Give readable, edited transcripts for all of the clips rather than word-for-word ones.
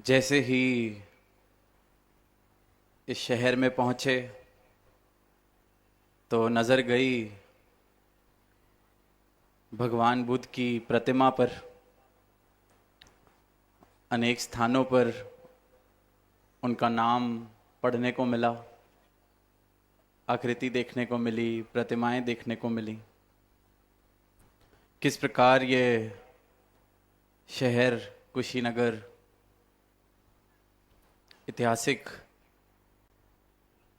जैसे ही इस शहर में पहुंचे तो नज़र गई भगवान बुद्ध की प्रतिमा पर। अनेक स्थानों पर उनका नाम पढ़ने को मिला, आकृति देखने को मिली, प्रतिमाएं देखने को मिली। किस प्रकार ये शहर कुशीनगर ऐतिहासिक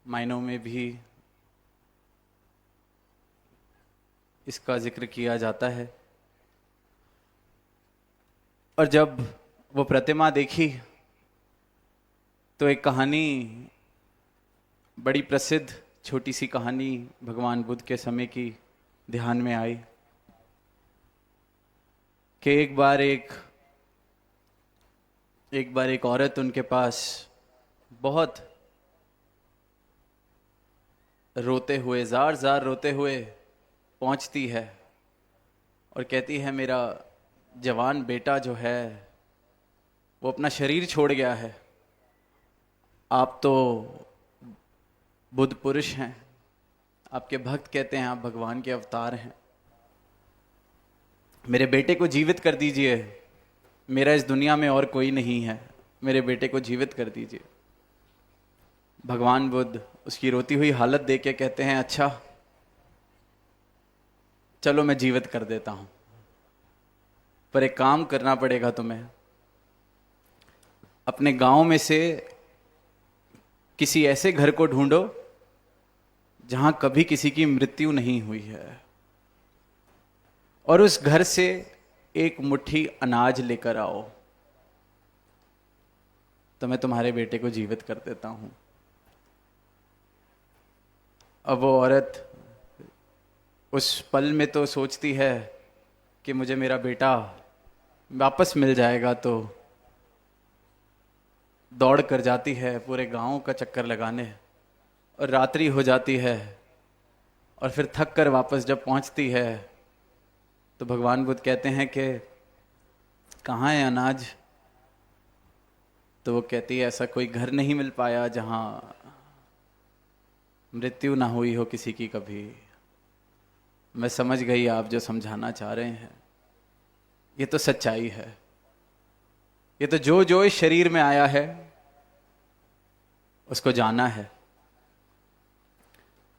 मायनों में भी इसका जिक्र किया जाता है। और जब वो प्रतिमा देखी तो एक कहानी, बड़ी प्रसिद्ध छोटी सी कहानी भगवान बुद्ध के समय की ध्यान में आई कि एक बार एक औरत उनके पास बहुत रोते हुए, जार जार रोते हुए पहुंचती है और कहती है, मेरा जवान बेटा जो है वो अपना शरीर छोड़ गया है। आप तो बुद्ध पुरुष हैं, आपके भक्त कहते हैं आप भगवान के अवतार हैं, मेरे बेटे को जीवित कर दीजिए, मेरा इस दुनिया में और कोई नहीं है, मेरे बेटे को जीवित कर दीजिए। भगवान बुद्ध उसकी रोती हुई हालत देख के कहते हैं, अच्छा चलो मैं जीवित कर देता हूं, पर एक काम करना पड़ेगा तुम्हें। अपने गांव में से किसी ऐसे घर को ढूंढो जहां कभी किसी की मृत्यु नहीं हुई है, और उस घर से एक मुट्ठी अनाज लेकर आओ, तो मैं तुम्हारे बेटे को जीवित कर देता हूं। अब वो औरत उस पल में तो सोचती है कि मुझे मेरा बेटा वापस मिल जाएगा, तो दौड़ कर जाती है पूरे गांव का चक्कर लगाने, और रात्रि हो जाती है और फिर थक कर वापस जब पहुंचती है तो भगवान बुद्ध कहते हैं कि कहाँ है अनाज। तो वो कहती है, ऐसा कोई घर नहीं मिल पाया जहां मृत्यु ना हुई हो किसी की कभी। मैं समझ गई आप जो समझाना चाह रहे हैं, ये तो सच्चाई है। ये तो जो जो इस शरीर में आया है उसको जाना है।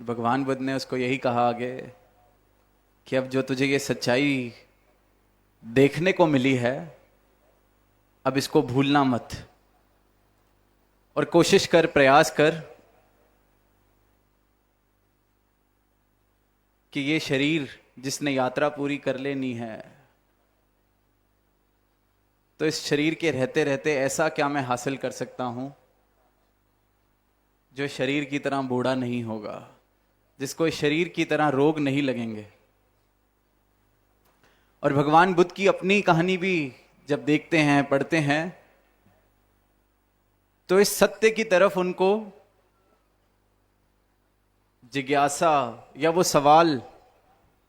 भगवान बुद्ध ने उसको यही कहा आगे कि अब जो तुझे ये सच्चाई देखने को मिली है, अब इसको भूलना मत, और कोशिश कर, प्रयास कर कि ये शरीर जिसने यात्रा पूरी कर लेनी है, तो इस शरीर के रहते रहते ऐसा क्या मैं हासिल कर सकता हूं जो शरीर की तरह बूढ़ा नहीं होगा, जिसको इस शरीर की तरह रोग नहीं लगेंगे। और भगवान बुद्ध की अपनी कहानी भी जब देखते हैं, पढ़ते हैं, तो इस सत्य की तरफ उनको जिज्ञासा या वो सवाल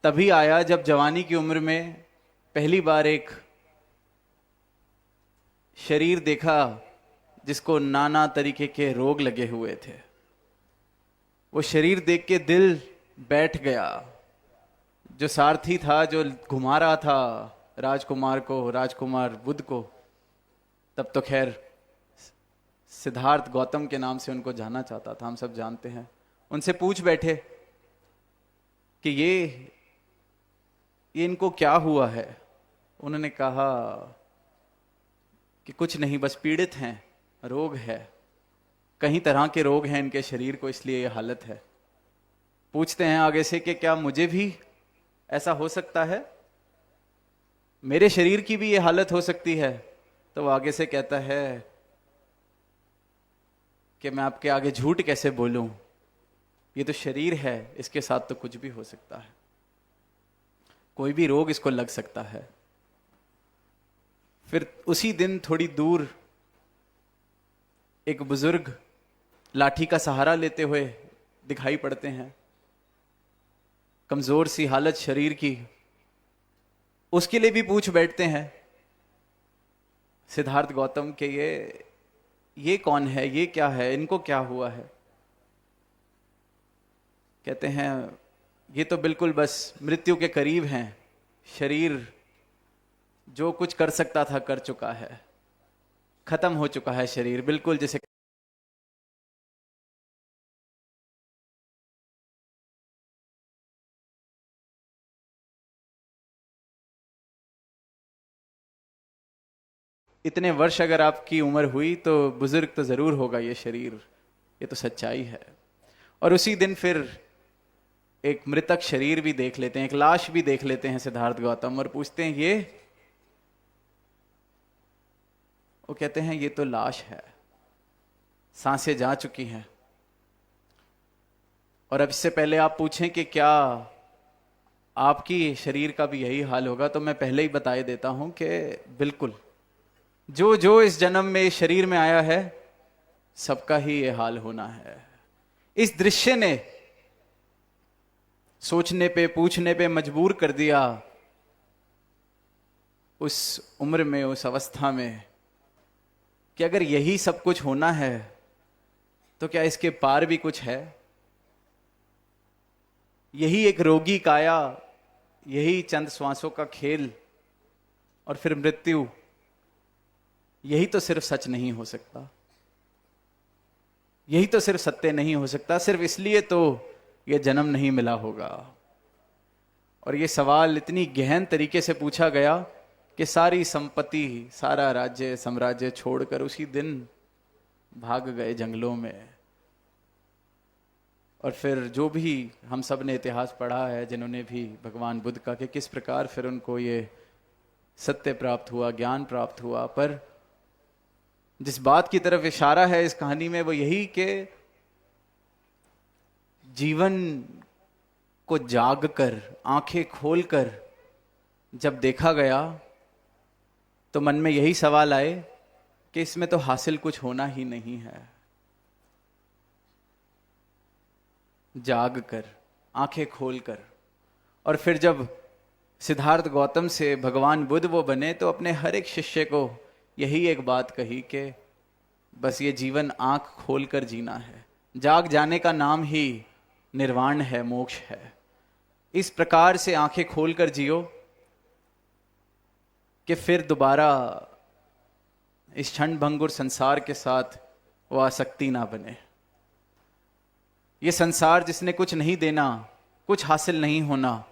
तभी आया जब जवानी की उम्र में पहली बार एक शरीर देखा जिसको नाना तरीके के रोग लगे हुए थे। वो शरीर देख के दिल बैठ गया। जो सारथी था, जो घुमा रहा था राजकुमार को, राजकुमार बुद्ध को, तब तो खैर सिद्धार्थ गौतम के नाम से उनको जाना चाहता था, हम सब जानते हैं। उनसे पूछ बैठे कि ये इनको क्या हुआ है। उन्होंने कहा कि कुछ नहीं, बस पीड़ित हैं, रोग है, कई तरह के रोग हैं इनके शरीर को, इसलिए ये हालत है। पूछते हैं आगे से कि क्या मुझे भी ऐसा हो सकता है, मेरे शरीर की भी ये हालत हो सकती है। तो वो आगे से कहता है कि मैं आपके आगे झूठ कैसे बोलूं, ये तो शरीर है, इसके साथ तो कुछ भी हो सकता है, कोई भी रोग इसको लग सकता है। फिर उसी दिन थोड़ी दूर एक बुजुर्ग लाठी का सहारा लेते हुए दिखाई पड़ते हैं, कमजोर सी हालत शरीर की। उसके लिए भी पूछ बैठते हैं। सिद्धार्थ गौतम के ये कौन है, ये क्या है, इनको क्या हुआ है। कहते हैं ये तो बिल्कुल बस मृत्यु के करीब हैं, शरीर जो कुछ कर सकता था कर चुका है, खत्म हो चुका है शरीर, बिल्कुल जैसे इतने वर्ष अगर आपकी उम्र हुई तो बुजुर्ग तो जरूर होगा ये शरीर, ये तो सच्चाई है। और उसी दिन फिर एक मृतक शरीर भी देख लेते हैं, एक लाश भी देख लेते हैं सिद्धार्थ गौतम, और पूछते हैं ये, वो कहते हैं ये तो लाश है, सांसें जा चुकी हैं। और अब इससे पहले आप पूछें कि क्या आपकी शरीर का भी यही हाल होगा, तो मैं पहले ही बता देता हूं कि बिल्कुल जो जो इस जन्म में इस शरीर में आया है सबका ही ये हाल होना है। इस दृश्य ने सोचने पे पूछने पे मजबूर कर दिया उस उम्र में, उस अवस्था में, कि अगर यही सब कुछ होना है तो क्या इसके पार भी कुछ है। यही एक रोगी काया, यही चंद श्वासों का खेल और फिर मृत्यु, यही तो सिर्फ सच नहीं हो सकता, यही तो सिर्फ सत्य नहीं हो सकता, सिर्फ इसलिए तो यह जन्म नहीं मिला होगा। और यह सवाल इतनी गहन तरीके से पूछा गया कि सारी संपत्ति, सारा राज्य साम्राज्य छोड़कर उसी दिन भाग गए जंगलों में। और फिर जो भी हम सब ने इतिहास पढ़ा है, जिन्होंने भी भगवान बुद्ध का, कि किस प्रकार फिर उनको ये सत्य प्राप्त हुआ, ज्ञान प्राप्त हुआ। पर जिस बात की तरफ इशारा है इस कहानी में वो यही कि जीवन को जागकर, आंखें खोलकर जब देखा गया तो मन में यही सवाल आए कि इसमें तो हासिल कुछ होना ही नहीं है। जागकर, आंखें खोलकर। और फिर जब सिद्धार्थ गौतम से भगवान बुद्ध वो बने तो अपने हर एक शिष्य को यही एक बात कही कि बस ये जीवन आंख खोलकर जीना है, जाग जाने का नाम ही निर्वाण है, मोक्ष है। इस प्रकार से आंखें खोलकर जियो कि फिर दोबारा इस क्षण भंगुर संसार के साथ वो आसक्ति ना बने। ये संसार जिसने कुछ नहीं देना, कुछ हासिल नहीं होना,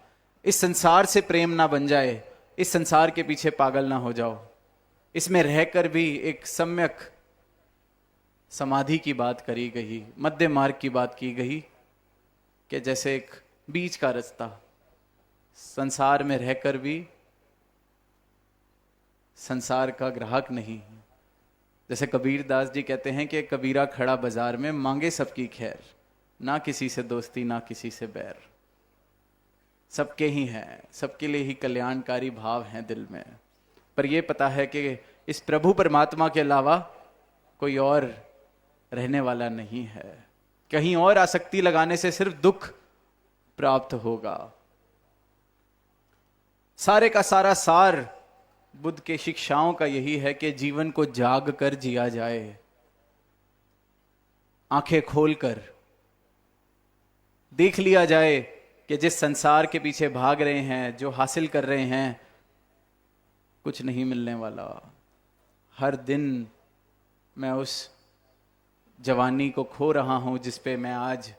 इस संसार से प्रेम ना बन जाए, इस संसार के पीछे पागल ना हो जाओ। इसमें रहकर भी एक सम्यक समाधि की बात करी गई, मध्य मार्ग की बात की गई कि जैसे एक बीच का रास्ता, संसार में रहकर भी संसार का ग्राहक नहीं। जैसे कबीर दास जी कहते हैं कि कबीरा खड़ा बाजार में, मांगे सबकी खैर, ना किसी से दोस्ती ना किसी से बैर। सबके ही हैं, सबके लिए ही कल्याणकारी भाव हैं दिल में। पर यह पता है कि इस प्रभु परमात्मा के अलावा कोई और रहने वाला नहीं है। कहीं और आसक्ति लगाने से सिर्फ दुख प्राप्त होगा। सारे का सारा सार बुद्ध के शिक्षाओं का यही है कि जीवन को जाग कर जिया जाए, आंखें खोलकर देख लिया जाए कि जिस संसार के पीछे भाग रहे हैं, जो हासिल कर रहे हैं, कुछ नहीं मिलने वाला। हर दिन मैं उस जवानी को खो रहा हूं जिस पे मैं आज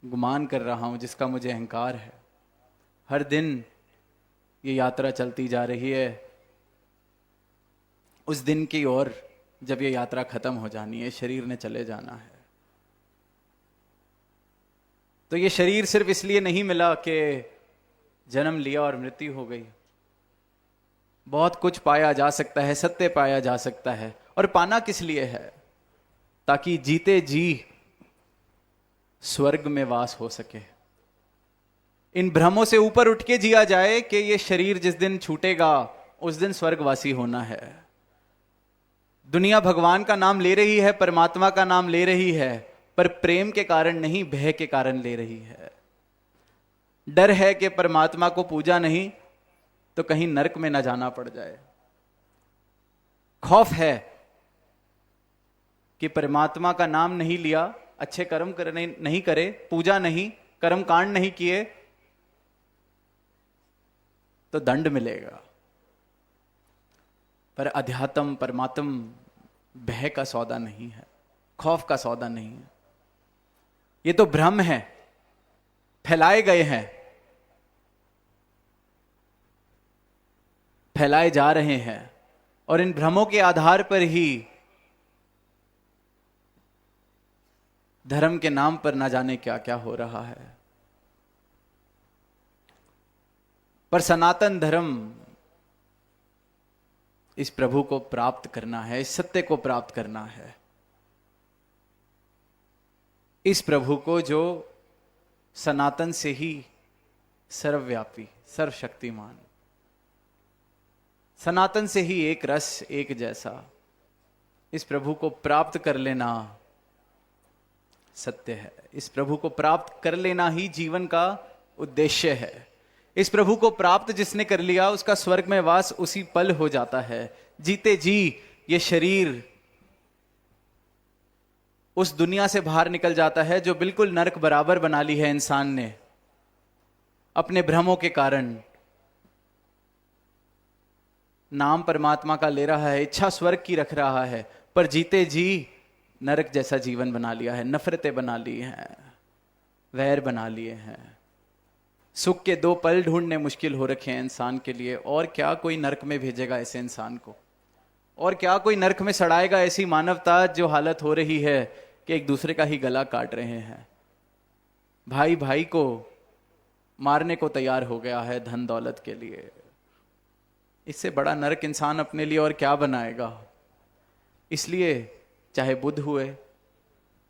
गुमान कर रहा हूं, जिसका मुझे अहंकार है। हर दिन ये यात्रा चलती जा रही है उस दिन की ओर जब ये यात्रा खत्म हो जानी है, शरीर ने चले जाना है। तो ये शरीर सिर्फ इसलिए नहीं मिला कि जन्म लिया और मृत्यु हो गई। बहुत कुछ पाया जा सकता है, सत्य पाया जा सकता है। और पाना किस लिए है? ताकि जीते जी स्वर्ग में वास हो सके। इन भ्रमों से ऊपर उठ के जिया जाए कि ये शरीर जिस दिन छूटेगा उस दिन स्वर्गवासी होना है। दुनिया भगवान का नाम ले रही है, परमात्मा का नाम ले रही है, पर प्रेम के कारण नहीं, भय के कारण ले रही है। डर है कि परमात्मा को पूजा नहीं तो कहीं नरक में ना जाना पड़ जाए। खौफ है कि परमात्मा का नाम नहीं लिया, अच्छे कर्म करने नहीं करे, पूजा नहीं, कर्म कांड नहीं किए तो दंड मिलेगा। पर अध्यात्म परमात्म भय का सौदा नहीं है, खौफ का सौदा नहीं है। ये तो भ्रम है, फैलाए गए हैं, फैलाए जा रहे हैं, और इन भ्रमों के आधार पर ही धर्म के नाम पर ना जाने क्या क्या हो रहा है। पर सनातन धर्म इस प्रभु को प्राप्त करना है, इस सत्य को प्राप्त करना है, इस प्रभु को जो सनातन से ही सर्वव्यापी, सर्वशक्तिमान, सनातन से ही एक रस एक जैसा, इस प्रभु को प्राप्त कर लेना सत्य है। इस प्रभु को प्राप्त कर लेना ही जीवन का उद्देश्य है। इस प्रभु को प्राप्त जिसने कर लिया उसका स्वर्ग में वास उसी पल हो जाता है। जीते जी ये शरीर उस दुनिया से बाहर निकल जाता है जो बिल्कुल नरक बराबर बना ली है इंसान ने अपने भ्रमों के कारण। नाम परमात्मा का ले रहा है, इच्छा स्वर्ग की रख रहा है, पर जीते जी नरक जैसा जीवन बना लिया है, नफरतें बना ली हैं, वैर बना लिए हैं। सुख के दो पल ढूंढने मुश्किल हो रखे हैं इंसान के लिए। और क्या कोई नरक में भेजेगा ऐसे इंसान को? और क्या कोई नरक में सड़ाएगा ऐसी मानवता जो हालत हो रही है कि एक दूसरे का ही गला काट रहे हैं, भाई भाई को मारने को तैयार हो गया है धन दौलत के लिए। इससे बड़ा नरक इंसान अपने लिए और क्या बनाएगा? इसलिए चाहे बुद्ध हुए,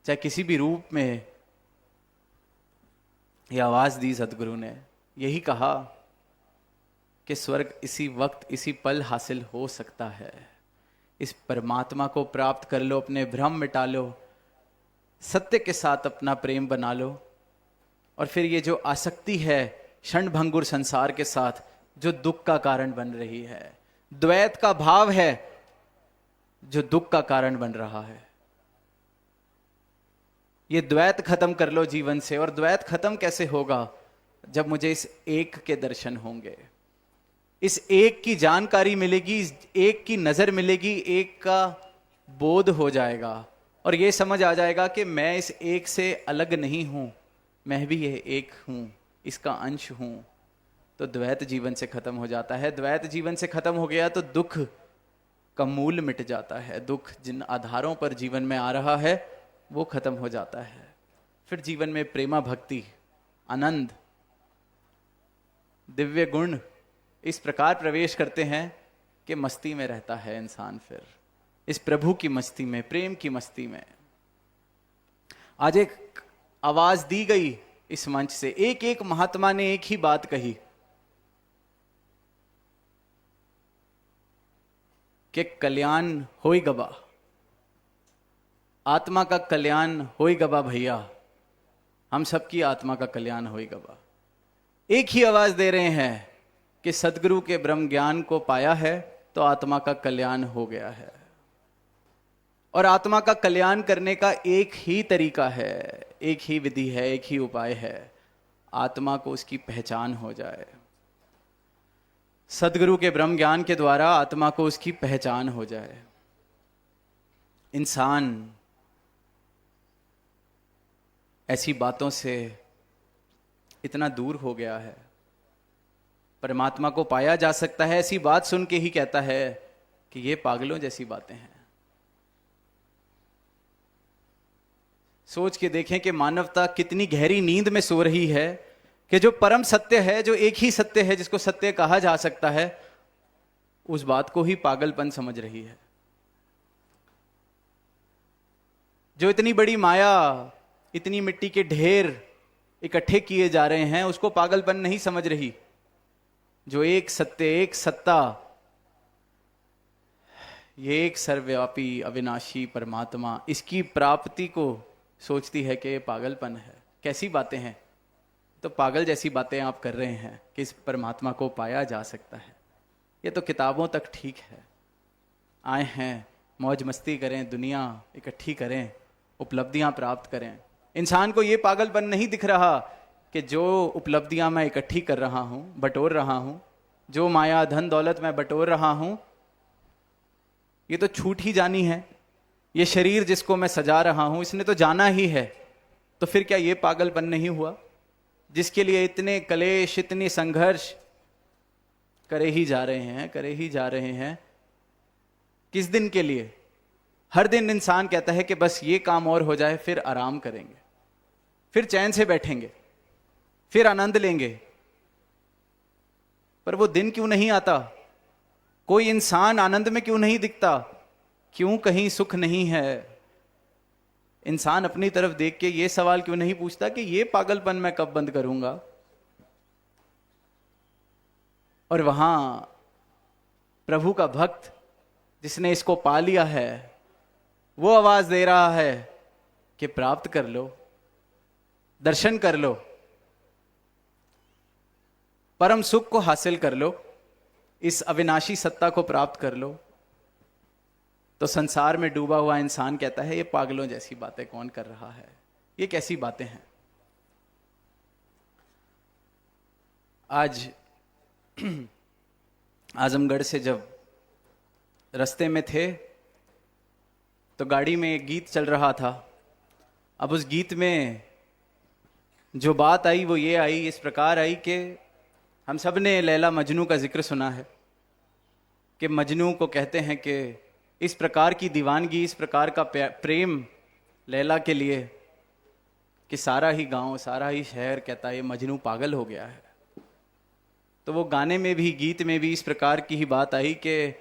चाहे किसी भी रूप में यह आवाज दी सदगुरु ने, यही कहा कि स्वर्ग इसी वक्त इसी पल हासिल हो सकता है। इस परमात्मा को प्राप्त कर लो, अपने भ्रम मिटा लो, सत्य के साथ अपना प्रेम बना लो, और फिर ये जो आसक्ति है क्षणभंगुर संसार के साथ जो दुख का कारण बन रही है, द्वैत का भाव है जो दुख का कारण बन रहा है, ये द्वैत खत्म कर लो जीवन से। और द्वैत खत्म कैसे होगा? जब मुझे इस एक के दर्शन होंगे, इस एक की जानकारी मिलेगी, एक की नजर मिलेगी, एक का बोध हो जाएगा, और यह समझ आ जाएगा कि मैं इस एक से अलग नहीं हूं, मैं भी यह एक हूं, इसका अंश हूं। तो द्वैत जीवन से खत्म हो जाता है। द्वैत जीवन से खत्म हो गया तो दुख का मूल मिट जाता है। दुख जिन आधारों पर जीवन में आ रहा है वो खत्म हो जाता है। फिर जीवन में प्रेमा भक्ति, आनंद, दिव्य गुण इस प्रकार प्रवेश करते हैं कि मस्ती में रहता है इंसान। फिर इस प्रभु की मस्ती में, प्रेम की मस्ती में। आज एक आवाज दी गई इस मंच से, एक एक महात्मा ने एक ही बात कही कि कल्याण होई गबा, आत्मा का कल्याण होई गबा भैया, हम सबकी आत्मा का कल्याण होई गबा। एक ही आवाज दे रहे हैं कि सदगुरु के ब्रह्म ज्ञान को पाया है तो आत्मा का कल्याण हो गया है। और आत्मा का कल्याण करने का एक ही तरीका है, एक ही विधि है, एक ही उपाय है, आत्मा को उसकी पहचान हो जाए। सदगुरु के ब्रह्म ज्ञान के द्वारा आत्मा को उसकी पहचान हो जाए। इंसान ऐसी बातों से इतना दूर हो गया है, परमात्मा को पाया जा सकता है ऐसी बात सुन के ही कहता है कि ये पागलों जैसी बातें हैं। सोच के देखें कि मानवता कितनी गहरी नींद में सो रही है कि जो परम सत्य है, जो एक ही सत्य है जिसको सत्य कहा जा सकता है, उस बात को ही पागलपन समझ रही है। जो इतनी बड़ी माया, इतनी मिट्टी के ढेर इकट्ठे किए जा रहे हैं, उसको पागलपन नहीं समझ रही। जो एक सत्य, एक सत्ता, ये एक सर्वव्यापी अविनाशी परमात्मा, इसकी प्राप्ति को सोचती है कि ये पागलपन है। कैसी बातें हैं? तो पागल जैसी बातें आप कर रहे हैं कि इस परमात्मा को पाया जा सकता है। ये तो किताबों तक ठीक है, आए हैं मौज मस्ती करें, दुनिया इकट्ठी करें, उपलब्धियां प्राप्त करें। इंसान को ये पागलपन नहीं दिख रहा कि जो उपलब्धियां मैं इकट्ठी कर रहा हूं, बटोर रहा हूं, जो माया धन दौलत मैं बटोर रहा हूं, ये तो छूट ही जानी है। ये शरीर जिसको मैं सजा रहा हूं, इसने तो जाना ही है। तो फिर क्या ये पागलपन नहीं हुआ? जिसके लिए इतने कलेश, इतनी संघर्ष करे ही जा रहे हैं, करे ही जा रहे हैं, किस दिन के लिए? हर दिन इंसान कहता है कि बस ये काम और हो जाए, फिर आराम करेंगे, फिर चैन से बैठेंगे, फिर आनंद लेंगे। पर वो दिन क्यों नहीं आता? कोई इंसान आनंद में क्यों नहीं दिखता? क्यों कहीं सुख नहीं है? इंसान अपनी तरफ देख के ये सवाल क्यों नहीं पूछता कि ये पागलपन मैं कब बंद करूंगा? और वहां प्रभु का भक्त जिसने इसको पा लिया है, वो आवाज दे रहा है कि प्राप्त कर लो, दर्शन कर लो, परम सुख को हासिल कर लो, इस अविनाशी सत्ता को प्राप्त कर लो। तो संसार में डूबा हुआ इंसान कहता है ये पागलों जैसी बातें कौन कर रहा है, ये कैसी बातें हैं। आज आजमगढ़ से जब रास्ते में थे तो गाड़ी में एक गीत चल रहा था। अब उस गीत में जो बात आई वो ये आई, इस प्रकार आई कि हम सब ने लैला मजनू का जिक्र सुना है कि मजनू को कहते हैं कि इस प्रकार की दीवानगी, इस प्रकार का प्रेम लैला के लिए कि सारा ही गांव, सारा ही शहर कहता है ये मजनू पागल हो गया है। तो वो गाने में भी, गीत में भी इस प्रकार की ही बात आई कि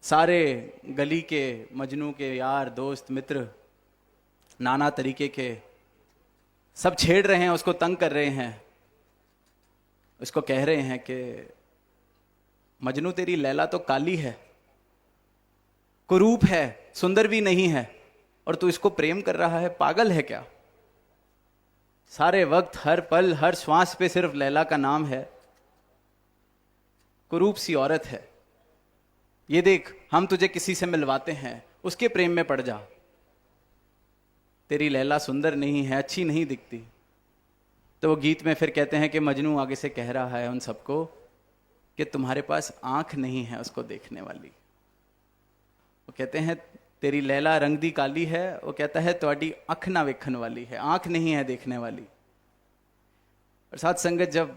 सारे गली के मजनू के यार, दोस्त, मित्र, नाना तरीके के सब छेड़ रहे हैं, उसको तंग कर रहे हैं, उसको कह रहे हैं कि मजनू तेरी लैला तो काली है, कुरूप है, सुंदर भी नहीं है, और तू इसको प्रेम कर रहा है, पागल है क्या? सारे वक्त, हर पल, हर श्वास पे सिर्फ लैला का नाम है। कुरूप सी औरत है, ये देख हम तुझे किसी से मिलवाते हैं, उसके प्रेम में पड़ जा। तेरी लैला सुंदर नहीं है, अच्छी नहीं दिखती। तो वो गीत में फिर कहते हैं कि मजनू आगे से कह रहा है उन सबको कि तुम्हारे पास आंख नहीं है उसको देखने वाली। वो कहते हैं तेरी लैला रंग दी काली है, वो कहता है तुम्हारी अख ना वेखन वाली है, आंख नहीं है देखने वाली। और साथ संगत, जब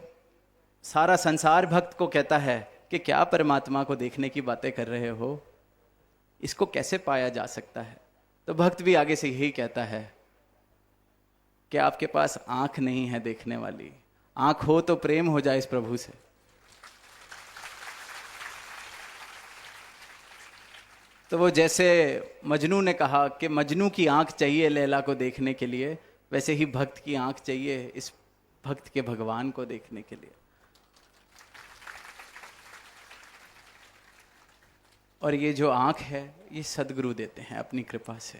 सारा संसार भक्त को कहता है कि क्या परमात्मा को देखने की बातें कर रहे हो, इसको कैसे पाया जा सकता है, तो भक्त भी आगे से यही कहता है कि आपके पास आंख नहीं है देखने वाली, आंख हो तो प्रेम हो जाए इस प्रभु से। तो वो जैसे मजनू ने कहा कि मजनू की आंख चाहिए लैला को देखने के लिए, वैसे ही भक्त की आंख चाहिए इस भक्त के भगवान को देखने के लिए। और ये जो आंख है ये सदगुरु देते हैं अपनी कृपा से,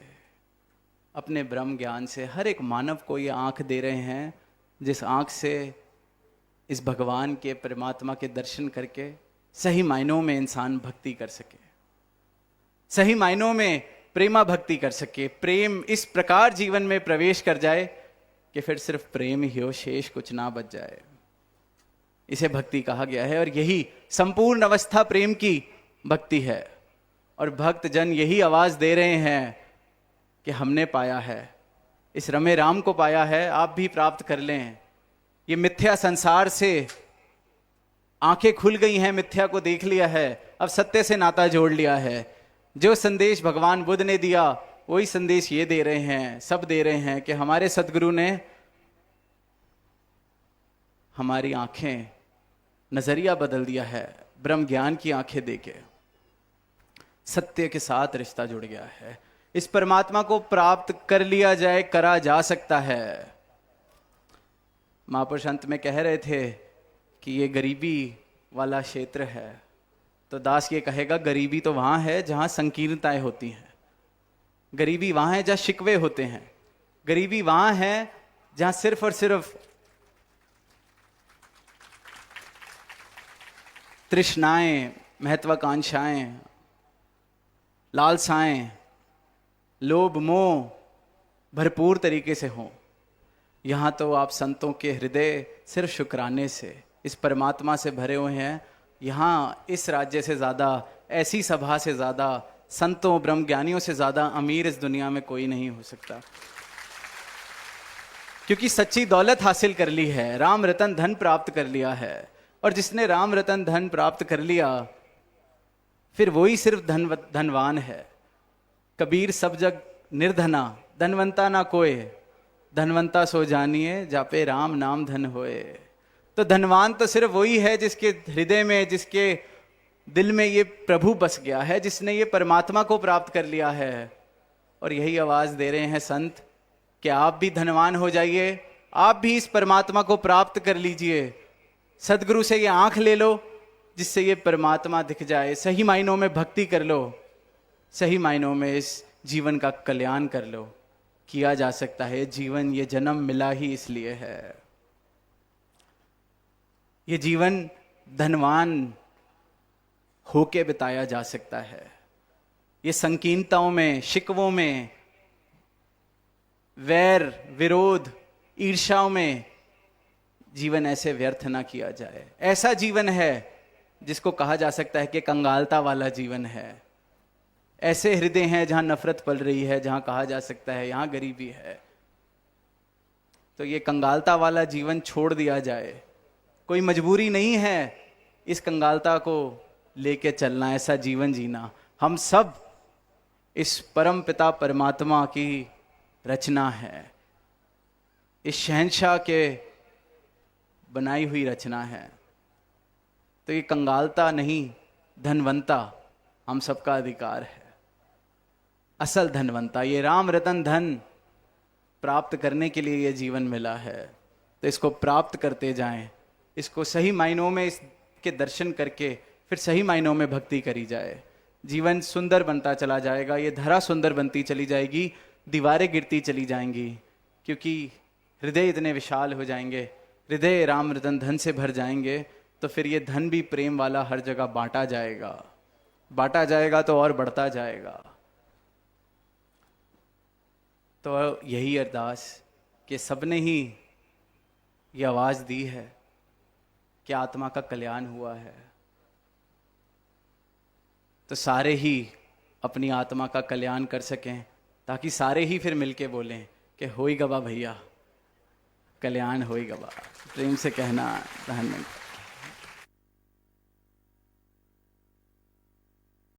अपने ब्रह्म ज्ञान से। हर एक मानव को ये आंख दे रहे हैं जिस आंख से इस भगवान के, परमात्मा के दर्शन करके सही मायनों में इंसान भक्ति कर सके, सही मायनों में प्रेमा भक्ति कर सके, प्रेम इस प्रकार जीवन में प्रवेश कर जाए कि फिर सिर्फ प्रेम ही हो, शेष कुछ ना बच जाए। इसे भक्ति कहा गया है और यही संपूर्ण अवस्था प्रेम की भक्ति है। और भक्त जन यही आवाज दे रहे हैं कि हमने पाया है, इस रमे राम को पाया है, आप भी प्राप्त कर लें। ये मिथ्या संसार से आंखें खुल गई हैं, मिथ्या को देख लिया है, अब सत्य से नाता जोड़ लिया है। जो संदेश भगवान बुद्ध ने दिया वही संदेश ये दे रहे हैं, सब दे रहे हैं कि हमारे सदगुरु ने हमारी आंखें, नजरिया बदल दिया है, ब्रह्म ज्ञान की आंखें देके सत्य के साथ रिश्ता जुड़ गया है। इस परमात्मा को प्राप्त कर लिया जाए, करा जा सकता है। महापुरुष अंत में कह रहे थे कि ये गरीबी वाला क्षेत्र है, तो दास ये कहेगा गरीबी तो वहां है जहां संकीर्णताएं होती हैं, गरीबी वहां है जहां शिकवे होते हैं, गरीबी वहां है जहां सिर्फ और सिर्फ तृष्णाएं, महत्वाकांक्षाएं लालसाएं, लोभ मोह भरपूर तरीके से हों, यहाँ तो आप संतों के हृदय सिर्फ शुक्राने से इस परमात्मा से भरे हुए हैं। यहाँ इस राज्य से ज़्यादा, ऐसी सभा से ज़्यादा, संतों ब्रह्म ज्ञानियों से ज़्यादा अमीर इस दुनिया में कोई नहीं हो सकता, क्योंकि सच्ची दौलत हासिल कर ली है, राम रतन धन प्राप्त कर लिया है। और जिसने राम रतन धन प्राप्त कर लिया फिर वही सिर्फ धनवान है। कबीर सब जग निर्धना, धनवंता ना कोय, धनवंता सो जानिए जापे राम नाम धन होए। तो धनवान तो सिर्फ वही है जिसके हृदय में, जिसके दिल में ये प्रभु बस गया है, जिसने ये परमात्मा को प्राप्त कर लिया है। और यही आवाज दे रहे हैं संत कि आप भी धनवान हो जाइए, आप भी इस परमात्मा को प्राप्त कर लीजिए। सदगुरु से ये आंख ले लो जिससे ये परमात्मा दिख जाए, सही मायनों में भक्ति कर लो, सही मायनों में इस जीवन का कल्याण कर लो। किया जा सकता है। जीवन, ये जन्म मिला ही इसलिए है। ये जीवन धनवान होके बिताया जा सकता है। ये संकीर्णताओं में, शिकवों में, वैर विरोध ईर्ष्याओं में जीवन ऐसे व्यर्थ ना किया जाए। ऐसा जीवन है जिसको कहा जा सकता है कि कंगालता वाला जीवन है। ऐसे हृदय हैं जहां नफरत पल रही है, जहां कहा जा सकता है यहां गरीबी है। तो ये कंगालता वाला जीवन छोड़ दिया जाए। कोई मजबूरी नहीं है इस कंगालता को लेके चलना, ऐसा जीवन जीना। हम सब इस परम पिता परमात्मा की रचना है, इस शहंशाह के बनाई हुई रचना है। तो ये कंगालता नहीं, धनवंता हम सबका अधिकार है। असल धनवंता, ये राम रतन धन प्राप्त करने के लिए ये जीवन मिला है। तो इसको प्राप्त करते जाएं, इसको सही मायनों में इसके दर्शन करके फिर सही मायनों में भक्ति करी जाए। जीवन सुंदर बनता चला जाएगा, ये धरा सुंदर बनती चली जाएगी, दीवारें गिरती चली जाएंगी, क्योंकि हृदय इतने विशाल हो जाएंगे, हृदय राम रतन धन से भर जाएंगे। तो फिर ये धन भी प्रेम वाला हर जगह बांटा जाएगा, बांटा जाएगा तो और बढ़ता जाएगा। तो यही अरदास कि सबने ही ये आवाज़ दी है कि आत्मा का कल्याण हुआ है, तो सारे ही अपनी आत्मा का कल्याण कर सकें, ताकि सारे ही फिर मिलके बोलें कि होई गवा भैया, कल्याण होई गवा। प्रेम से कहना धन्यवाद।